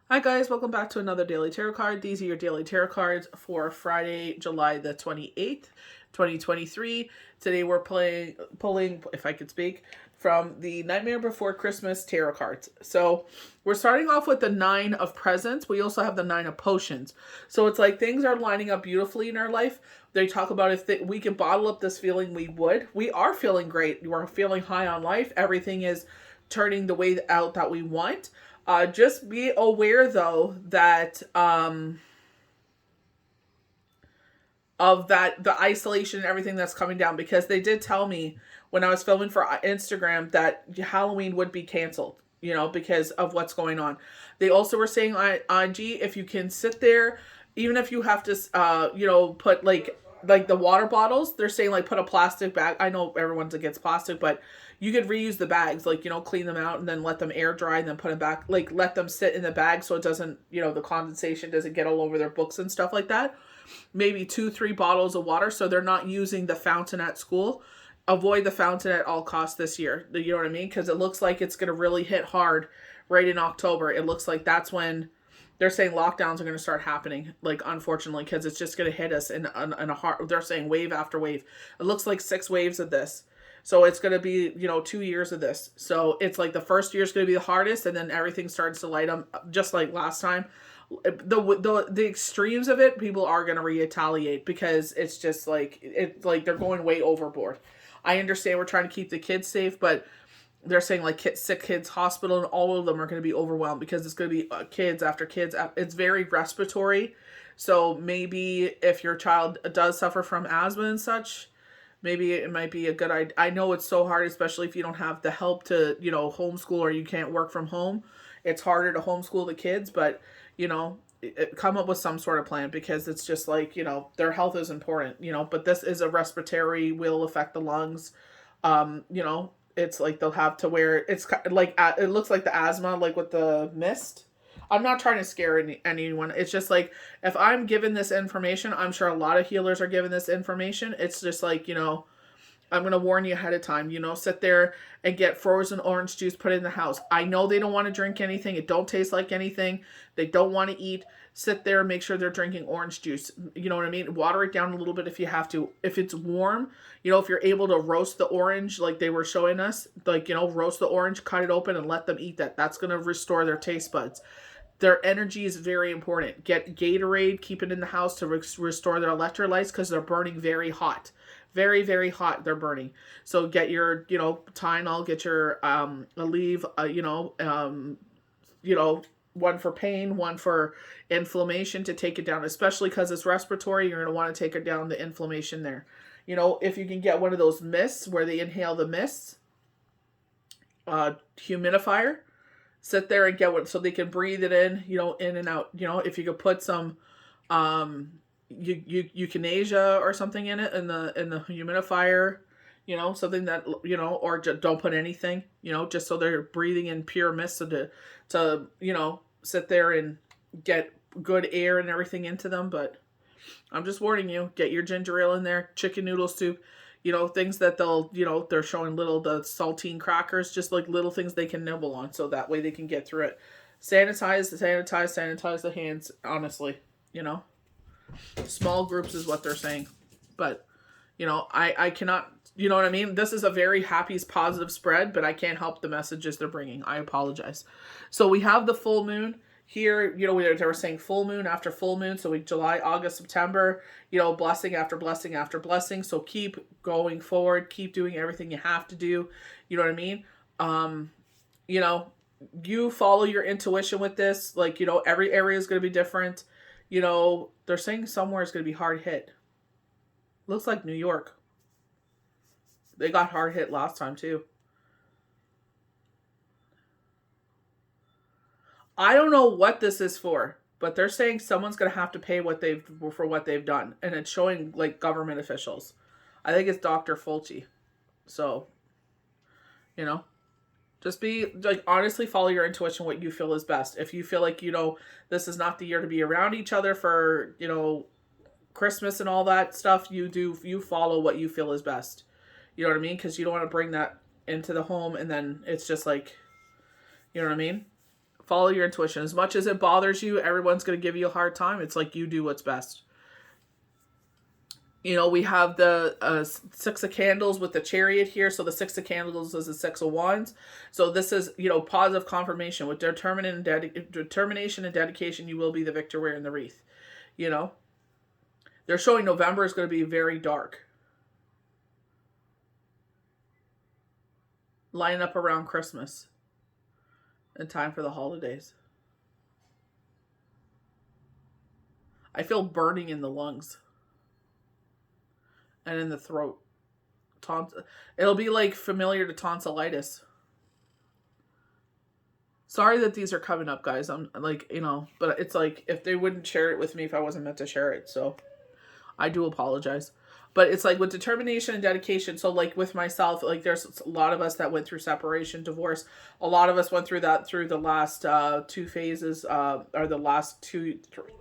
Hi guys, welcome back to another daily tarot card. These are your daily tarot cards for Friday, July the 28th, 2023. Today we're pulling, if I could speak, from the Nightmare Before Christmas tarot cards. So we're starting off with the 9 of presents. We also have the 9 of potions. So it's like things are lining up beautifully in our life. They talk about if we can bottle up this feeling, we would. We are feeling great. We're feeling high on life. Everything is turning the way out that we want. Just be aware though that of that the isolation and everything that's coming down, because they did tell me when I was filming for Instagram that Halloween would be canceled, because of what's going on. They also were saying on IG, if you can sit there, even if you have to put like the water bottles, they're saying like put a plastic bag. I know everyone's against plastic, but you could reuse the bags, like, clean them out and then let them air dry and then put them back, like let them sit in the bag so it doesn't, the condensation doesn't get all over their books and stuff like that. Maybe 2-3 bottles of water so they're not using the fountain at school. Avoid the fountain at all costs this year. You know what I mean? Because it looks like it's going to really hit hard right in October. It looks like that's when they're saying lockdowns are going to start happening, like, unfortunately, because it's just going to hit us in a hard, they're saying wave after wave. It looks like 6 waves of this. So it's going to be, 2 years of this. So it's like the first year is going to be the hardest, and then everything starts to light up, just like last time. The extremes of it, people are going to retaliate because it's just like, they're going way overboard. I understand we're trying to keep the kids safe, but they're saying like sick kids hospital, and all of them are going to be overwhelmed because it's going to be kids after kids. It's very respiratory. So maybe if your child does suffer from asthma and such, maybe it might be a good idea. I know it's so hard, especially if you don't have the help to, homeschool, or you can't work from home. It's harder to homeschool the kids, but, come up with some sort of plan, because it's just like, their health is important, but this is a respiratory, will affect the lungs. It's like they'll have to wear, it's like, it looks like the asthma, like with the mist. I'm not trying to scare anyone. It's just like, if I'm given this information, I'm sure a lot of healers are given this information. It's just like, I'm going to warn you ahead of time, sit there and get frozen orange juice put in the house. I know they don't want to drink anything. It don't taste like anything. They don't want to eat. Sit there and make sure they're drinking orange juice. You know what I mean? Water it down a little bit if you have to. If it's warm, if you're able to roast the orange like they were showing us, like, roast the orange, cut it open and let them eat that. That's going to restore their taste buds. Their energy is very important. Get Gatorade, keep it in the house to restore their electrolytes, because they're burning very hot. Very, very hot, they're burning. So get your, Tylenol, get your Aleve, one for pain, one for inflammation to take it down, especially because it's respiratory. You're going to want to take it down, the inflammation there. If you can get one of those mists where they inhale the mists, humidifier, sit there and get one so they can breathe it in, in and out. If you could put some euthanasia or something in it, in the humidifier, something that, or just don't put anything, just so they're breathing in pure mist, so to sit there and get good air and everything into them. But I'm just warning you, get your ginger ale in there, chicken noodle soup, things that they'll, they're showing the saltine crackers, just like little things they can nibble on, so that way they can get through it. Sanitize the hands, honestly, small groups is what they're saying. But, I cannot, you know what I mean? This is a very happy, positive spread, but I can't help the messages they're bringing. I apologize. So we have the full moon here, they were saying full moon after full moon. So July, August, September, blessing after blessing after blessing. So keep going forward, keep doing everything you have to do. You know what I mean? You follow your intuition with this. Like, every area is going to be different. They're saying somewhere is going to be hard hit. Looks like New York. They got hard hit last time too. I don't know what this is for, but they're saying someone's going to have to pay for what they've done, and it's showing like government officials. I think it's Dr. Fulci. So, just be like, honestly, follow your intuition, what you feel is best. If you feel like, this is not the year to be around each other for, Christmas and all that stuff, you follow what you feel is best. You know what I mean? Because you don't want to bring that into the home and then it's just like, you know what I mean? Follow your intuition. As much as it bothers you, everyone's going to give you a hard time. It's like you do what's best. You know, we have the Six of Candles with the Chariot here. So the Six of Candles is the Six of Wands. So this is, you know, positive confirmation. With determination and dedication, you will be the victor wearing the wreath. You know, they're showing November is going to be very dark. Line up around Christmas. In time for the holidays. I feel burning in the lungs. And in the throat. It'll be like familiar to tonsillitis. Sorry that these are coming up, guys. I'm like, you know, but it's like if they wouldn't share it with me if I wasn't meant to share it. So I do apologize. But it's like with determination and dedication. So like with myself, like there's a lot of us that went through separation, divorce. A lot of us went through that through the last 2 phases, or the last 3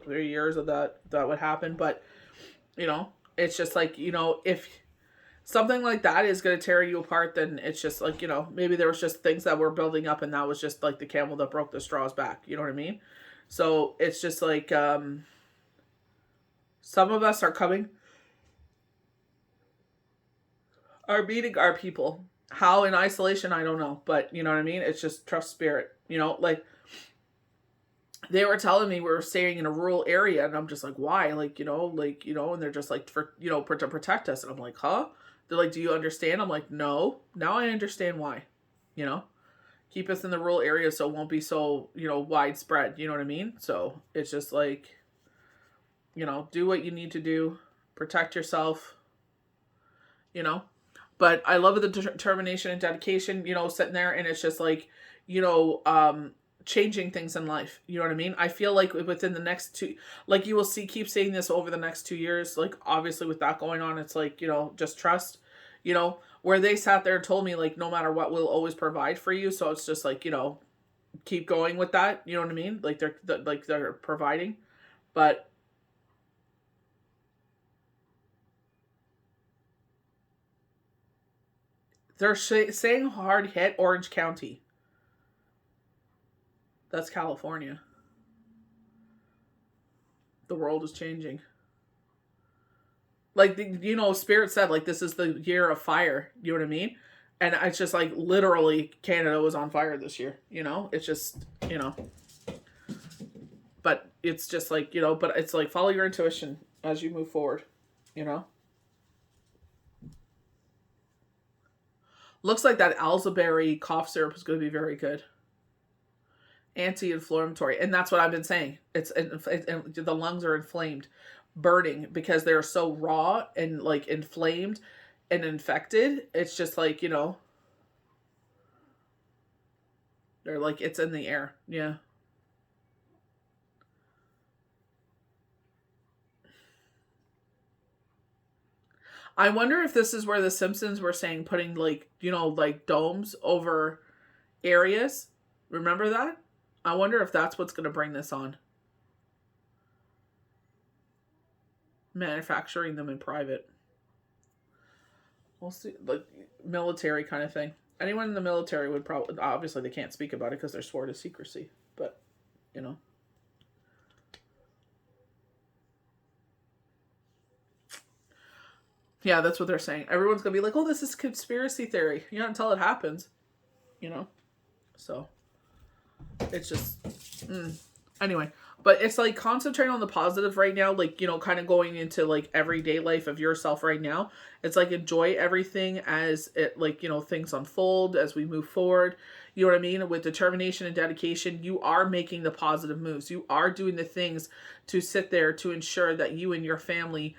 years of that would happen. But, you know, it's just like, you know, if something like that is going to tear you apart, then it's just like, you know, maybe there was just things that were building up and that was just like the camel that broke the straw's back. You know what I mean? So it's just like, some of us are meeting our people. How in isolation, I don't know. But you know what I mean? It's just trust spirit. You know, like they were telling me we were staying in a rural area and I'm just like, why? Like, you know, and they're just like, for, you know, to protect us. And I'm like, huh? They're like, do you understand? I'm like, no. Now I understand why. You know? Keep us in the rural area so it won't be so, you know, widespread. You know what I mean? So it's just like, you know, do what you need to do. Protect yourself. You know? But I love the determination and dedication, you know, sitting there and it's just like, you know, changing things in life. You know what I mean? I feel like within the next 2, like you will keep seeing this over the next 2 years. Like obviously with that going on, it's like, you know, just trust, you know, where they sat there and told me like, no matter what, we'll always provide for you. So it's just like, you know, keep going with that. You know what I mean? Like they're providing, but they're saying hard hit Orange County. That's California. The world is changing. Like, you know, Spirit said, like, this is the year of fire. You know what I mean? And it's just like, literally, Canada was on fire this year. You know? It's just, you know. But it's just like, you know, but it's like, follow your intuition as you move forward. You know? Looks like that elderberry cough syrup is going to be very good. Anti-inflammatory. And that's what I've been saying. The lungs are inflamed, burning because they're so raw and like inflamed and infected. It's just like, you know, they're like, it's in the air. Yeah. I wonder if this is where the Simpsons were saying putting like, you know, like domes over areas. Remember that? I wonder if that's what's going to bring this on. Manufacturing them in private. We'll see. Like military kind of thing. Anyone in the military would probably, obviously they can't speak about it because they're sworn to secrecy. But, you know. Yeah, that's what they're saying. Everyone's going to be like, oh, this is conspiracy theory. You know, until it happens. You know? So, it's just... Anyway, but it's like concentrating on the positive right now. Like, you know, kind of going into like everyday life of yourself right now. It's like enjoy everything as it, like, you know, things unfold as we move forward. You know what I mean? With determination and dedication, you are making the positive moves. You are doing the things to sit there to ensure that you and your family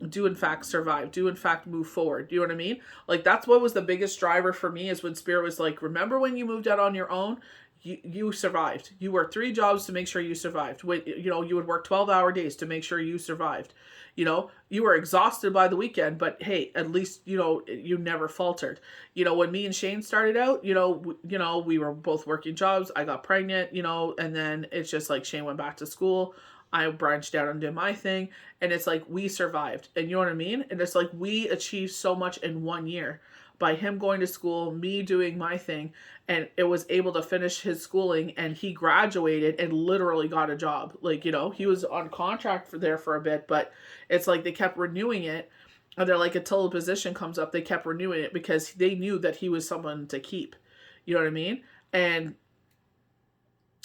do in fact survive, do in fact move forward. You know what I mean? Like that's what was the biggest driver for me is when Spirit was like, remember when you moved out on your own? You survived. You worked 3 jobs to make sure you survived. You know, you would work 12-hour days to make sure you survived. You know, you were exhausted by the weekend, but hey, at least, you know, you never faltered. You know, when me and Shane started out, you know, we were both working jobs. I got pregnant, you know, and then it's just like Shane went back to school. I branched out and did my thing. And it's like we survived. And you know what I mean? And it's like we achieved so much in 1 year. by him going to school, me doing my thing, and it was able to finish his schooling, and he graduated and literally got a job. Like, you know, he was on contract for a bit, but it's like they kept renewing it. And they're like, until a position comes up, they kept renewing it because they knew that he was someone to keep. You know what I mean? And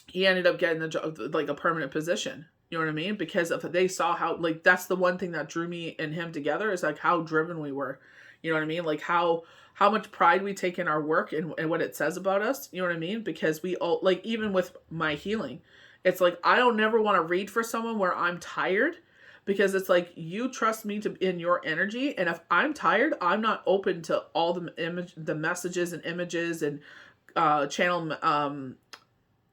he ended up getting the job, like a permanent position. You know what I mean? Because if they saw how, like, that's the one thing that drew me and him together, is like how driven we were. You know what I mean? Like how much pride we take in our work and what it says about us. You know what I mean? Because we all, like, even with my healing, it's like, I don't never want to read for someone where I'm tired, because it's like, you trust me to in your energy. And if I'm tired, I'm not open to all the messages and images and channel,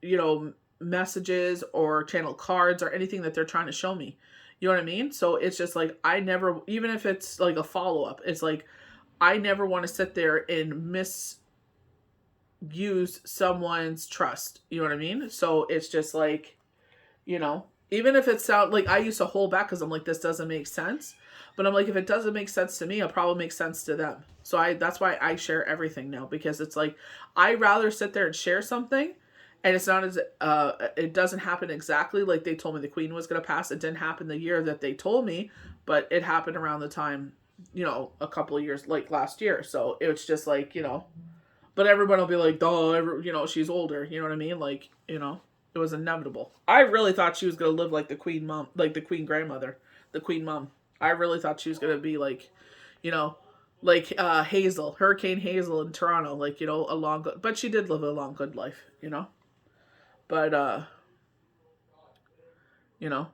you know, messages or channel cards or anything that they're trying to show me. You know what I mean? So it's just like, I never, even if it's like a follow-up, it's like, I never want to sit there and misuse someone's trust. You know what I mean? So it's just like, you know, even if it sounds like, I used to hold back because I'm like, this doesn't make sense. But I'm like, if it doesn't make sense to me, it'll probably make sense to them. So that's why I share everything now, because it's like, I rather sit there and share something, and it's not as, it doesn't happen exactly like they told me the Queen was going to pass. It didn't happen the year that they told me, but it happened around the time, you know, a couple of years, like last year. So it was just like, you know, but everyone will be like, duh, you know, she's older. You know what I mean? Like, you know, it was inevitable. I really thought she was going to live like the Queen mom, like the Queen grandmother, the Queen mom. I really thought she was going to be like, you know, like Hazel, Hurricane Hazel in Toronto, like, you know, but she did live a long, good life, you know. But, you know,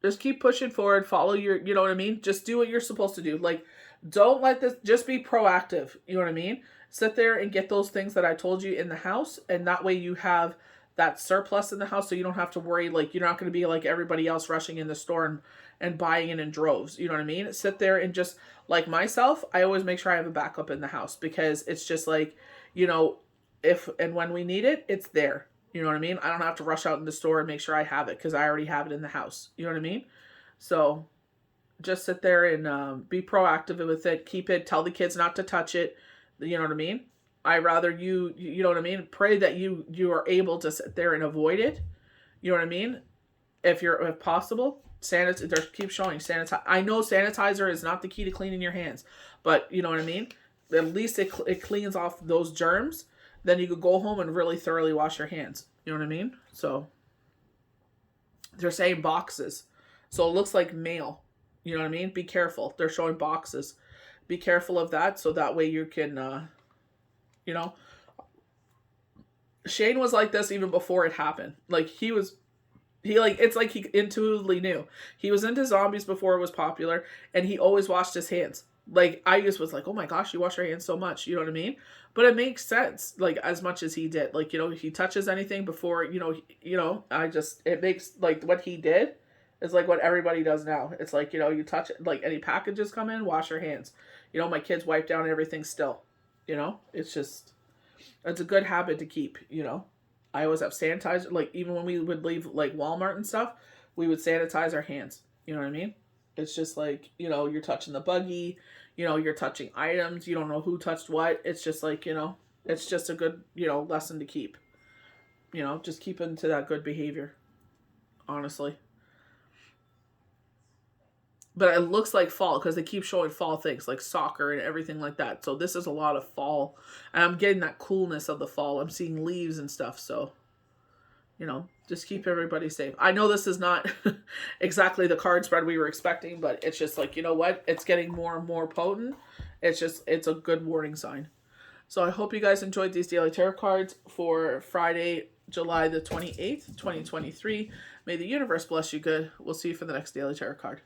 just keep pushing forward, follow your, you know what I mean? Just do what you're supposed to do. Like, don't let this, just be proactive. You know what I mean? Sit there and get those things that I told you in the house. And that way you have that surplus in the house, so you don't have to worry, like, you're not going to be like everybody else rushing in the store and buying it in droves. You know what I mean? Sit there and just, like myself, I always make sure I have a backup in the house, because it's just like, you know, if and when we need it, it's there. You know what I mean? I don't have to rush out in the store and make sure I have it, because I already have it in the house. You know what I mean? So just sit there and be proactive with it. Keep it. Tell the kids not to touch it. You know what I mean? I rather you know what I mean? Pray that you are able to sit there and avoid it. You know what I mean? If possible, keep showing sanitize. I know sanitizer is not the key to cleaning your hands, but you know what I mean? At least it cleans off those germs. Then you could go home and really thoroughly wash your hands. You know what I mean? So they're saying boxes. So it looks like mail. You know what I mean? Be careful. They're showing boxes. Be careful of that, so that way you can, you know. Shane was like this even before it happened. Like, it's like he intuitively knew. He was into zombies before it was popular, and he always washed his hands. Like, I just was like, oh my gosh, you wash your hands so much. You know what I mean? But it makes sense, like, as much as he did. Like, you know, he touches anything before, it makes, like, what he did is like what everybody does now. It's like, you know, you touch it, like, any packages come in, wash your hands. You know, my kids wipe down everything still. You know, it's a good habit to keep, you know. I always have sanitizer, like, even when we would leave, like, Walmart and stuff, we would sanitize our hands. You know what I mean? It's just like, you know, you're touching the buggy, you know, you're touching items, you don't know who touched what. It's just like, you know, it's just a good, you know, lesson to keep. You know, just keep into that good behavior, honestly. But it looks like fall, because they keep showing fall things, like soccer and everything like that. So this is a lot of fall. And I'm getting that coolness of the fall. I'm seeing leaves and stuff, so, you know, just keep everybody safe. I know this is not exactly the card spread we were expecting, but it's just like, you know what? It's getting more and more potent. It's a good warning sign. So I hope you guys enjoyed these daily tarot cards for Friday, July the 28th, 2023. May the universe bless you good. We'll see you for the next daily tarot card.